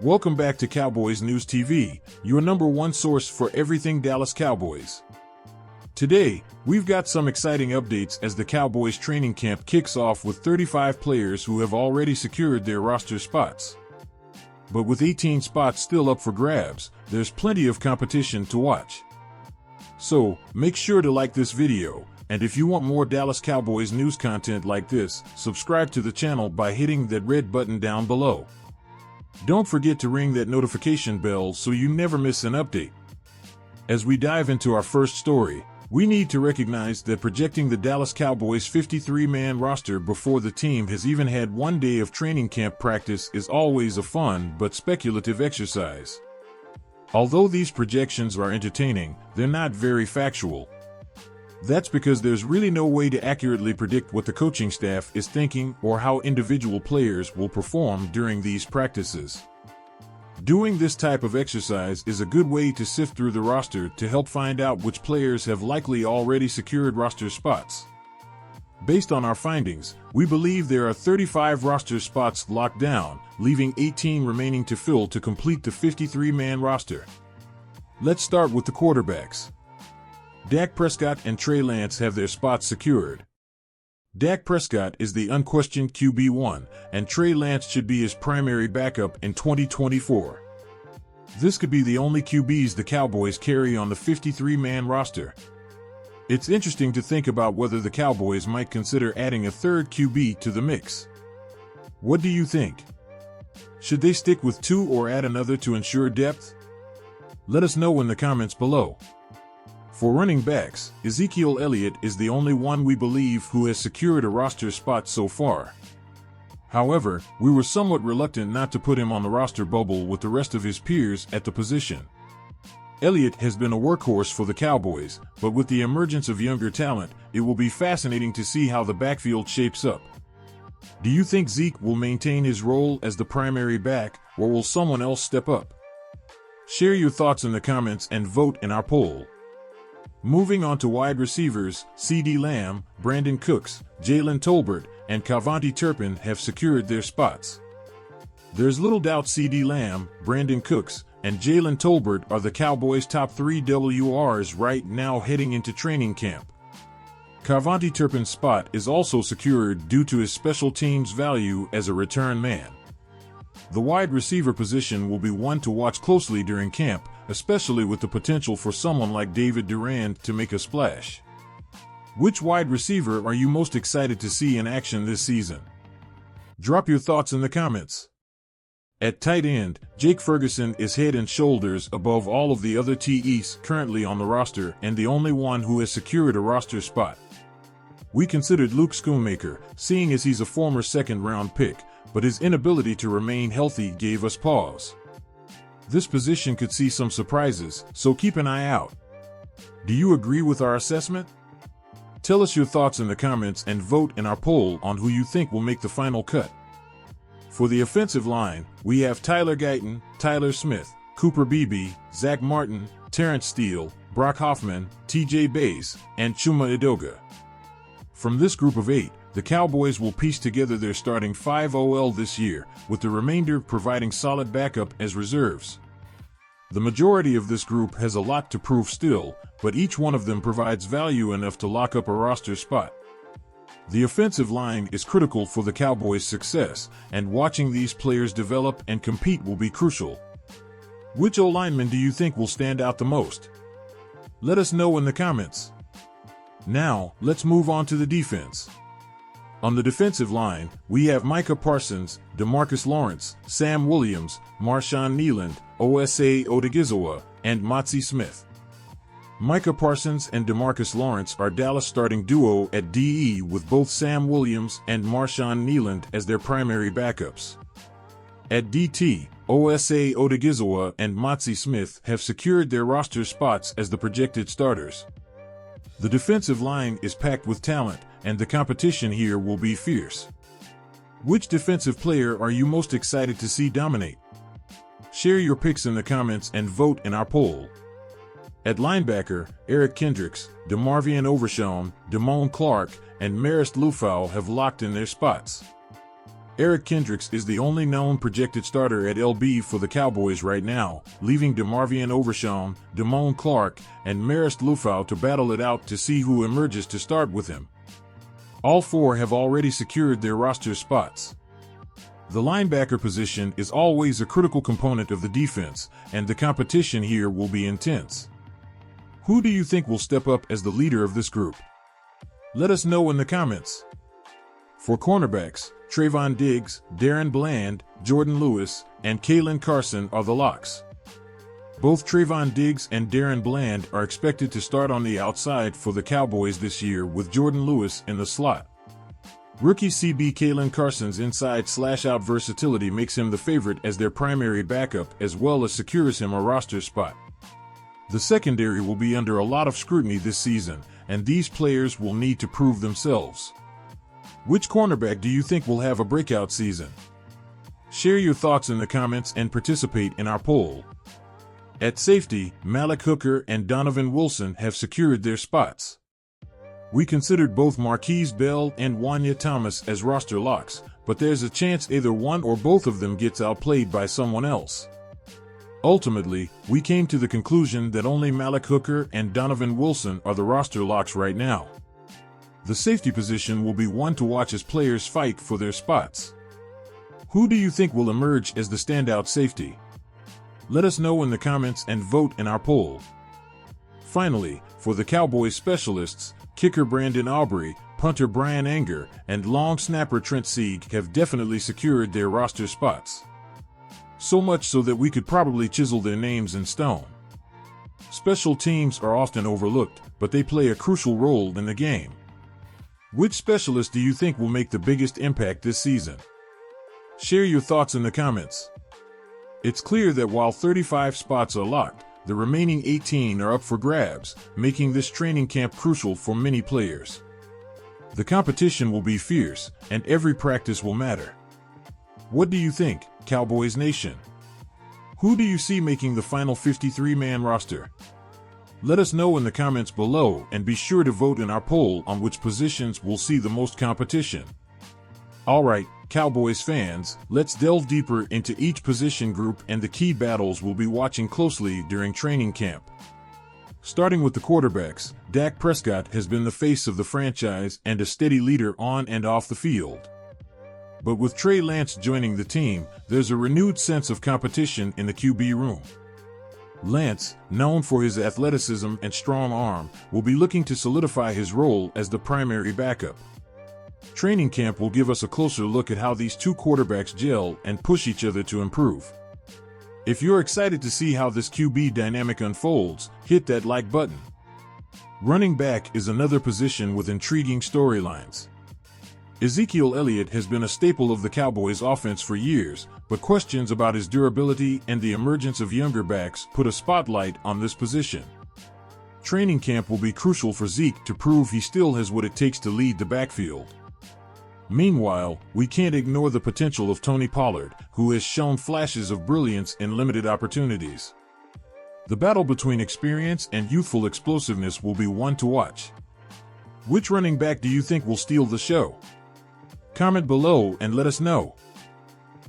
Welcome back to Cowboys News TV, your #1 source for everything Dallas Cowboys. Today, we've got some exciting updates as the Cowboys training camp kicks off with 35 players who have already secured their roster spots. But with 18 spots still up for grabs, there's plenty of competition to watch. So, make sure to like this video, and if you want more Dallas Cowboys news content like this, subscribe to the channel by hitting that red button down below. Don't forget to ring that notification bell so you never miss an update. As we dive into our first story, we need to recognize that projecting the Dallas Cowboys' 53-man roster before the team has even had one day of training camp practice is always a fun but speculative exercise. Although these projections are entertaining, they're not very factual. That's because there's really no way to accurately predict what the coaching staff is thinking or how individual players will perform during these practices. Doing this type of exercise is a good way to sift through the roster to help find out which players have likely already secured roster spots. Based on our findings, we believe there are 35 roster spots locked down, leaving 18 remaining to fill to complete the 53-man roster. Let's start with the quarterbacks. Dak Prescott and Trey Lance have their spots secured. Dak Prescott is the unquestioned QB1, and Trey Lance should be his primary backup in 2024. This could be the only QBs the Cowboys carry on the 53-man roster. It's interesting to think about whether the Cowboys might consider adding a third QB to the mix. What do you think? Should they stick with two or add another to ensure depth? Let us know in the comments below. For running backs, Ezekiel Elliott is the only one we believe who has secured a roster spot so far. However, we were somewhat reluctant not to put him on the roster bubble with the rest of his peers at the position. Elliott has been a workhorse for the Cowboys, but with the emergence of younger talent, it will be fascinating to see how the backfield shapes up. Do you think Zeke will maintain his role as the primary back, or will someone else step up? Share your thoughts in the comments and vote in our poll. Moving on to wide receivers, CeeDee Lamb, Brandon Cooks, Jalen Tolbert, and Cavonte Turpin have secured their spots. There's little doubt CeeDee Lamb, Brandon Cooks, and Jalen Tolbert are the Cowboys' top 3 WRs right now heading into training camp. Cavonte Turpin's spot is also secured due to his special teams value as a return man. The wide receiver position will be one to watch closely during camp, especially with the potential for someone like David Durant to make a splash. Which wide receiver are you most excited to see in action this season? Drop your thoughts in the comments. At tight end, Jake Ferguson is head and shoulders above all of the other TEs currently on the roster and the only one who has secured a roster spot. We considered Luke Schoonmaker, seeing as he's a former second-round pick, but his inability to remain healthy gave us pause. This position could see some surprises, so keep an eye out. Do you agree with our assessment? Tell us your thoughts in the comments and vote in our poll on who you think will make the final cut. For the offensive line, we have Tyler Guyton, Tyler Smith, Cooper Beebe, Zach Martin, Terrence Steele, Brock Hoffman, TJ Bass, and Chuma Edoga. From this group of 8, the Cowboys will piece together their starting 5 OL this year, with the remainder providing solid backup as reserves. The majority of this group has a lot to prove still, but each one of them provides value enough to lock up a roster spot. The offensive line is critical for the Cowboys' success, and watching these players develop and compete will be crucial. Which O-lineman do you think will stand out the most? Let us know in the comments. Now, let's move on to the defense. On the defensive line, we have Micah Parsons, DeMarcus Lawrence, Sam Williams, Marshawn Kneeland, Osa Odighizowa, and Motzie Smith. Micah Parsons and DeMarcus Lawrence are Dallas' starting duo at DE with both Sam Williams and Marshawn Kneeland as their primary backups. At DT, Osa Odighizowa and Motzie Smith have secured their roster spots as the projected starters. The defensive line is packed with talent, and the competition here will be fierce. Which defensive player are you most excited to see dominate? Share your picks in the comments and vote in our poll. At linebacker, Eric Kendricks, DeMarvion Overshown, Damone Clark, and Marist Liufau have locked in their spots. Eric Kendricks is the only known projected starter at LB for the Cowboys right now, leaving DeMarvion Overshawn, Damone Clark, and Marist Liufau to battle it out to see who emerges to start with him. All four have already secured their roster spots. The linebacker position is always a critical component of the defense, and the competition here will be intense. Who do you think will step up as the leader of this group? Let us know in the comments. For cornerbacks, Trayvon Diggs, Darren Bland, Jordan Lewis, and Kalen Carson are the locks. Both Trayvon Diggs and Darren Bland are expected to start on the outside for the Cowboys this year, with Jordan Lewis in the slot. Rookie CB Kalen Carson's inside/out versatility makes him the favorite as their primary backup, as well as secures him a roster spot. The secondary will be under a lot of scrutiny this season, and these players will need to prove themselves. Which cornerback do you think will have a breakout season? Share your thoughts in the comments and participate in our poll. At safety, Malik Hooker and Donovan Wilson have secured their spots. We considered both Marquise Bell and Wanya Thomas as roster locks, but there's a chance either one or both of them gets outplayed by someone else. Ultimately, we came to the conclusion that only Malik Hooker and Donovan Wilson are the roster locks right now. The safety position will be one to watch as players fight for their spots. Who do you think will emerge as the standout safety? Let us know in the comments and vote in our poll. Finally, for the Cowboys specialists, kicker Brandon Aubrey, punter Brian Anger, and long snapper Trent Sieg have definitely secured their roster spots. So much so that we could probably chisel their names in stone. Special teams are often overlooked, but they play a crucial role in the game. Which specialist do you think will make the biggest impact this season? Share your thoughts in the comments. It's clear that while 35 spots are locked, the remaining 18 are up for grabs, making this training camp crucial for many players. The competition will be fierce, and every practice will matter. What do you think, Cowboys Nation? Who do you see making the final 53-man roster? Let us know in the comments below, and be sure to vote in our poll on which positions will see the most competition. Alright, Cowboys fans, let's delve deeper into each position group and the key battles we'll be watching closely during training camp. Starting with the quarterbacks, Dak Prescott has been the face of the franchise and a steady leader on and off the field. But with Trey Lance joining the team, there's a renewed sense of competition in the QB room. Lance, known for his athleticism and strong arm, will be looking to solidify his role as the primary backup. Training camp will give us a closer look at how these two quarterbacks gel and push each other to improve. If you're excited to see how this QB dynamic unfolds, hit that like button. Running back is another position with intriguing storylines. Ezekiel Elliott has been a staple of the Cowboys' offense for years, but questions about his durability and the emergence of younger backs put a spotlight on this position. Training camp will be crucial for Zeke to prove he still has what it takes to lead the backfield. Meanwhile, we can't ignore the potential of Tony Pollard, who has shown flashes of brilliance in limited opportunities. The battle between experience and youthful explosiveness will be one to watch. Which running back do you think will steal the show? Comment below and let us know.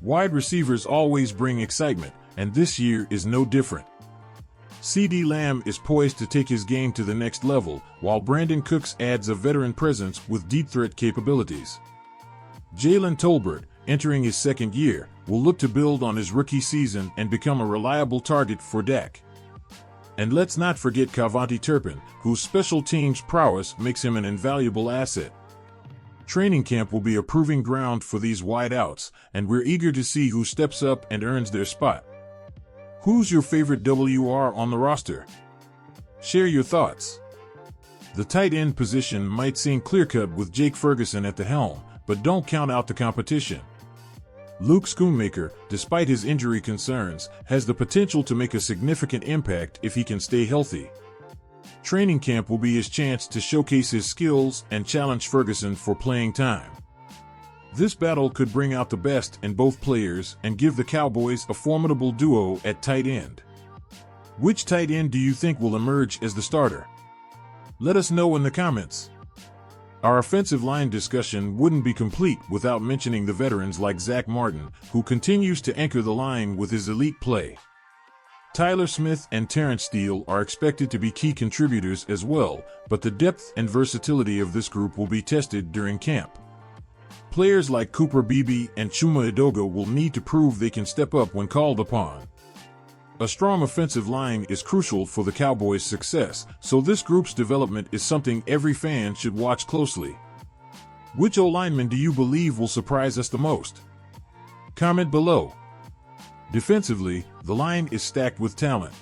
Wide receivers always bring excitement, and this year is no different. CeeDee Lamb is poised to take his game to the next level, while Brandon Cooks adds a veteran presence with deep threat capabilities. Jalen Tolbert, entering his second year, will look to build on his rookie season and become a reliable target for Dak. And let's not forget Cavante Turpin, whose special teams prowess makes him an invaluable asset. Training camp will be a proving ground for these wideouts, and we're eager to see who steps up and earns their spot. Who's your favorite WR on the roster? Share your thoughts. The tight end position might seem clear-cut with Jake Ferguson at the helm, but don't count out the competition. Luke Schoonmaker, despite his injury concerns, has the potential to make a significant impact if he can stay healthy. Training camp will be his chance to showcase his skills and challenge Ferguson for playing time. This battle could bring out the best in both players and give the Cowboys a formidable duo at tight end. Which tight end do you think will emerge as the starter? Let us know in the comments. Our offensive line discussion wouldn't be complete without mentioning the veterans like Zach Martin, who continues to anchor the line with his elite play. Tyler Smith and Terrence Steele are expected to be key contributors as well, but the depth and versatility of this group will be tested during camp. Players like Cooper Beebe and Chuma Edoga will need to prove they can step up when called upon. A strong offensive line is crucial for the Cowboys' success, so this group's development is something every fan should watch closely. Which O-lineman do you believe will surprise us the most? Comment below. Defensively, the line is stacked with talent.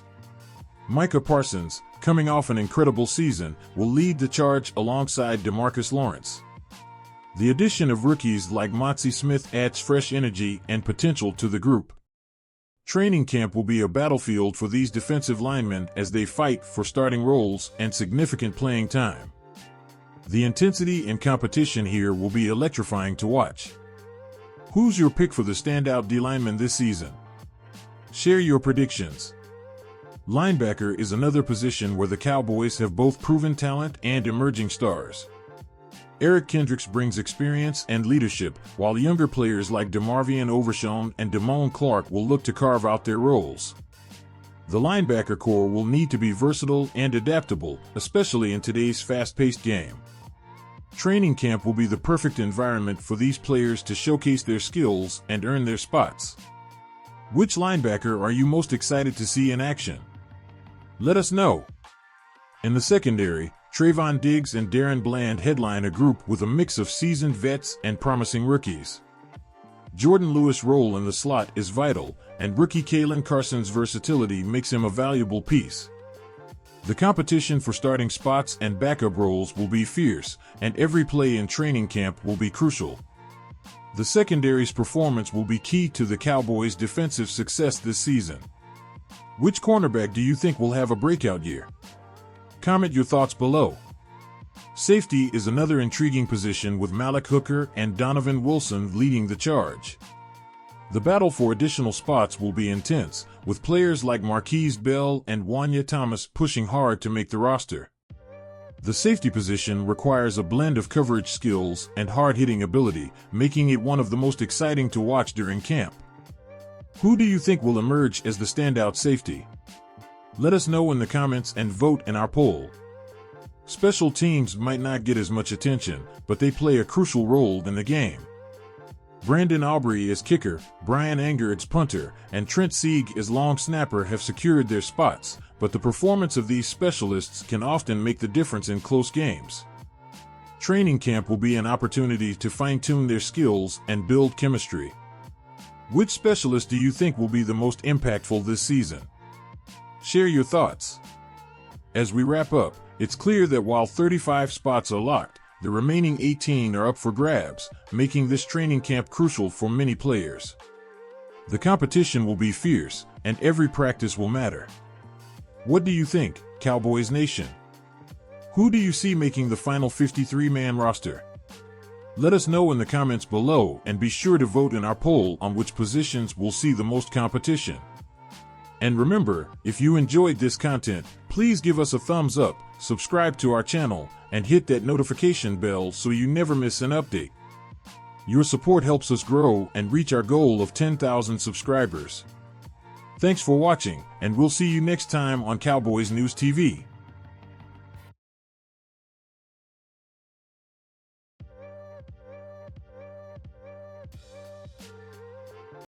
Micah Parsons, coming off an incredible season, will lead the charge alongside DeMarcus Lawrence. The addition of rookies like Motzi Smith adds fresh energy and potential to the group. Training camp will be a battlefield for these defensive linemen as they fight for starting roles and significant playing time. The intensity and competition here will be electrifying to watch. Who's your pick for the standout D-lineman this season? Share your predictions. Linebacker is another position where the Cowboys have both proven talent and emerging stars. Eric Kendricks brings experience and leadership, while younger players like DeMarvion Overshown and Damone Clark will look to carve out their roles. The linebacker core will need to be versatile and adaptable, especially in today's fast-paced game. Training camp will be the perfect environment for these players to showcase their skills and earn their spots. Which linebacker are you most excited to see in action? Let us know. In the secondary, Trayvon Diggs and Darren Bland headline a group with a mix of seasoned vets and promising rookies. Jordan Lewis' role in the slot is vital, and rookie Kalen Carson's versatility makes him a valuable piece. The competition for starting spots and backup roles will be fierce, and every play in training camp will be crucial. The secondary's performance will be key to the Cowboys' defensive success this season. Which cornerback do you think will have a breakout year? Comment your thoughts below. Safety is another intriguing position with Malik Hooker and Donovan Wilson leading the charge. The battle for additional spots will be intense, with players like Marquise Bell and Wanya Thomas pushing hard to make the roster. The safety position requires a blend of coverage skills and hard-hitting ability, making it one of the most exciting to watch during camp. Who do you think will emerge as the standout safety? Let us know in the comments and vote in our poll. Special teams might not get as much attention, but they play a crucial role in the game. Brandon Aubrey as kicker, Brian Anger as punter, and Trent Sieg as long snapper have secured their spots, but the performance of these specialists can often make the difference in close games. Training camp will be an opportunity to fine-tune their skills and build chemistry. Which specialist do you think will be the most impactful this season? Share your thoughts. As we wrap up, it's clear that while 35 spots are locked, the remaining 18 are up for grabs, making this training camp crucial for many players. The competition will be fierce, and every practice will matter. What do you think, Cowboys Nation? Who do you see making the final 53-man roster? Let us know in the comments below, and be sure to vote in our poll on which positions will see the most competition. And remember, if you enjoyed this content, please give us a thumbs up, subscribe to our channel, and hit that notification bell so you never miss an update. Your support helps us grow and reach our goal of 10,000 subscribers. Thanks for watching, and we'll see you next time on Cowboys News TV.